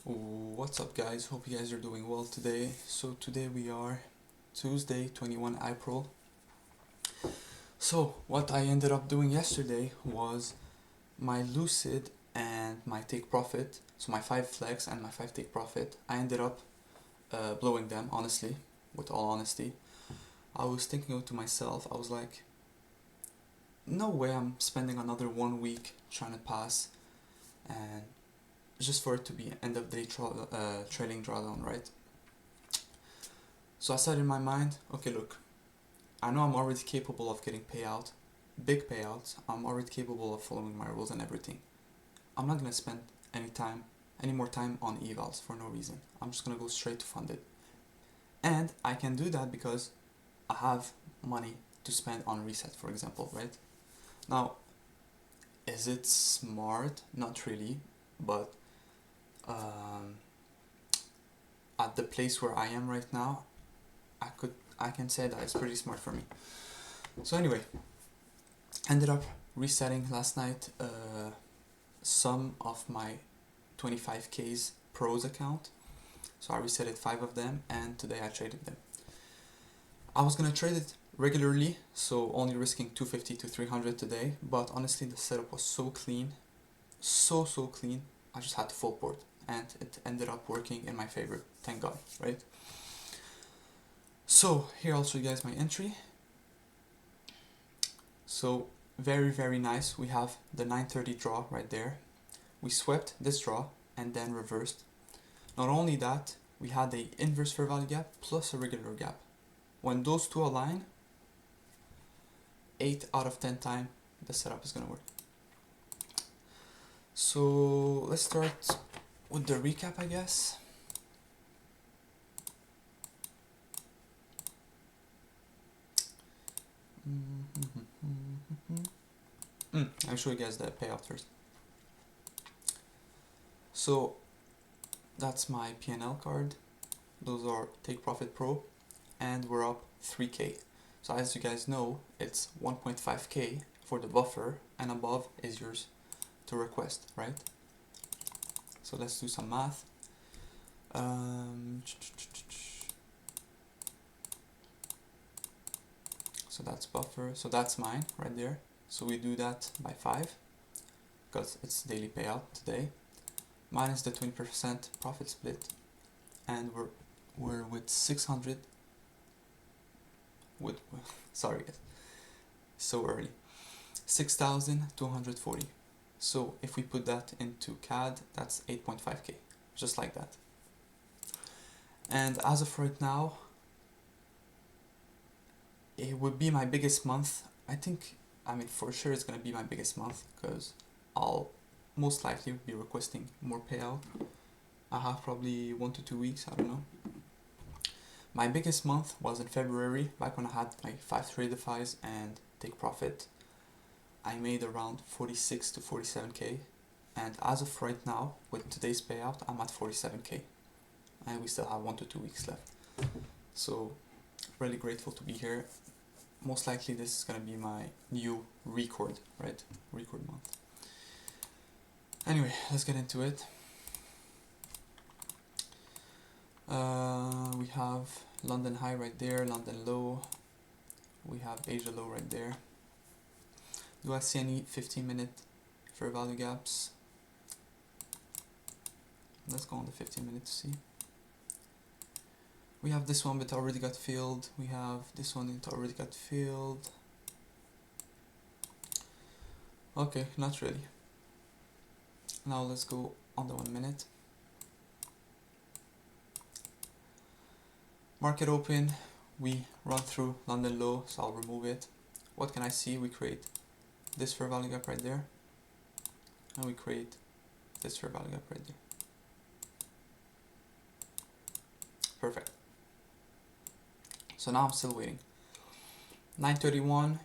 What's up guys, hope you guys are doing well today. So today we are Tuesday 21 April. So what I ended up doing yesterday was my lucid and my take profit, so my 5 flex and my 5 take profit, I ended up blowing them, honestly, with all honesty. I was thinking to myself, I was like, no way I'm spending another 1 week trying to pass and just for it to be end of day trailing drawdown, right? So I said in my mind, okay, look, I know I'm already capable of getting payout, big payouts. I'm already capable of following my rules and everything. I'm not gonna spend any more time on evals for no reason. I'm just gonna go straight to funded, and I can do that because I have money to spend on reset, for example, right? Now, is it smart? Not really, but at the place where I am right now, I can say that it's pretty smart for me. So anyway, ended up resetting last night some of my 25k's pros account. So I resetted 5 of them and today I traded them. I was gonna trade it regularly, so only risking 250 to 300 today, but honestly the setup was so clean, so clean, I just had to full port and it ended up working in my favor, thank God, right? So here I'll show you guys my entry. So very nice, we have the 930 draw right there. We swept this draw and then reversed. Not only that, we had the inverse fair value gap plus a regular gap. When those two align, 8 out of 10 times the setup is gonna work. So let's start with the recap, I guess. I'll show you guys the payout first. So that's my P&L card. Those are Take Profit Pro, and we're up 3k. So as you guys know, it's 1.5k for the buffer, and above is yours to request, right? So let's do some math. So that's buffer, so that's mine right there. So we do that by 5 because it's daily payout today, minus the 20% profit split, and we're with 600 with sorry guys, so early, 6,240. So if we put that into CAD, that's 8.5k, just like that. And as of right now, it would be my biggest month. I mean for sure it's gonna be my biggest month because I'll most likely be requesting more payout. I have probably 1 to 2 weeks, I don't know. My biggest month was in February, back when I had my 5 Tradeifys and Take Profit. I made around 46 to 47k, and as of right now, with today's payout, I'm at 47k, and we still have 1 to 2 weeks left. So, really grateful to be here. Most likely this is gonna be my new record, right? Record month. Anyway, let's get into it. We have London high right there, London low. We have Asia low right there. Do I see any 15-minute fair value gaps? Let's go on the 15-minute to see. We have this one but already got filled. We have this one that already got filled. Okay, not really. Now let's go on the 1 minute. Market open, we run through London low, so I'll remove it. What can I see? We create this fair value gap right there, and we create this fair value gap right there. Perfect. So now I'm still waiting. 931,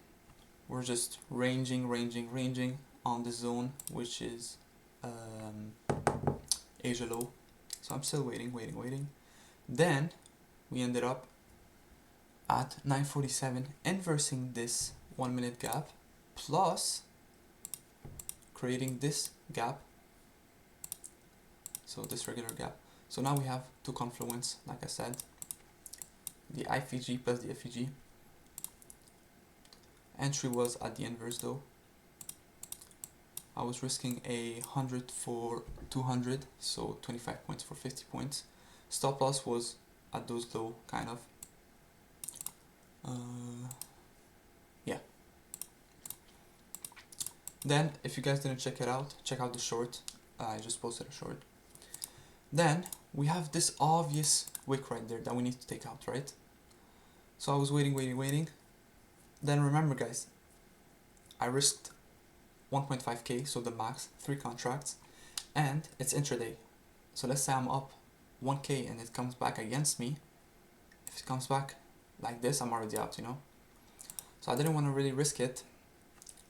we're just ranging on the zone, which is Asia low. So I'm still waiting. Then we ended up at 947 inversing this 1 minute gap plus creating this gap. so this regular gap. So now we have two confluence, like I said, the IFG plus the FEG. Entry was at the inverse though. I was risking 100 for 200, so 25 points for 50 points. Stop loss was at those low, kind of. Yeah. Then, if you guys didn't check it out, check out the short. I just posted a short. Then, we have this obvious wick right there that we need to take out, right? So I was waiting. Then remember guys, I risked 1.5k, so the max, 3 contracts, and it's intraday. So let's say I'm up 1k and it comes back against me. If it comes back like this, I'm already out, you know. So I didn't want to really risk it.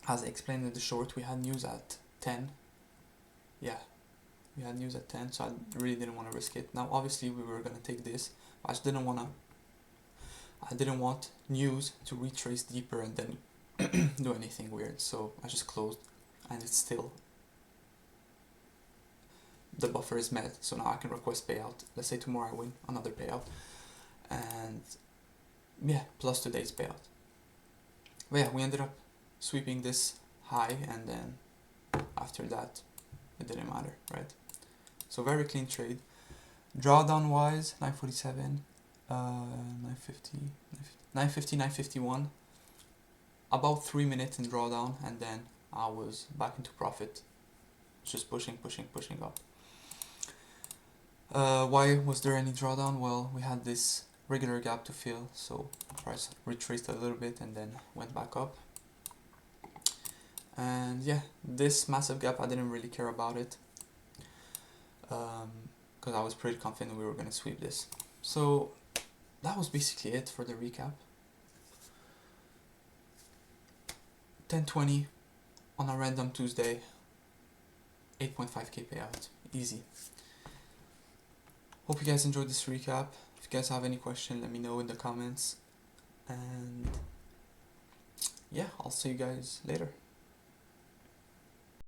As I explained in the short, we had news at 10. Yeah, we had news at 10, so I really didn't want to risk it. Now obviously we were going to take this, but I just didn't want news to retrace deeper and then do anything weird, so I just closed, and it's still, the buffer is met, so now I can request payout. Let's say tomorrow I win another payout, and yeah, plus today's payout. But yeah, we ended up sweeping this high, and then after that it didn't matter, right? So very clean trade. Drawdown wise, 947, 950, 950, 951. About 3 minutes in drawdown, and then I was back into profit, just pushing up. Why was there any drawdown? Well, we had this regular gap to fill, so price retraced a little bit and then went back up. And yeah, this massive gap, I didn't really care about it, because I was pretty confident we were going to sweep this. So that was basically it for the recap. 1020 on a random Tuesday, 8.5k payout, easy. Hope you guys enjoyed this recap. If you guys have any question, let me know in the comments, and yeah, I'll see you guys later.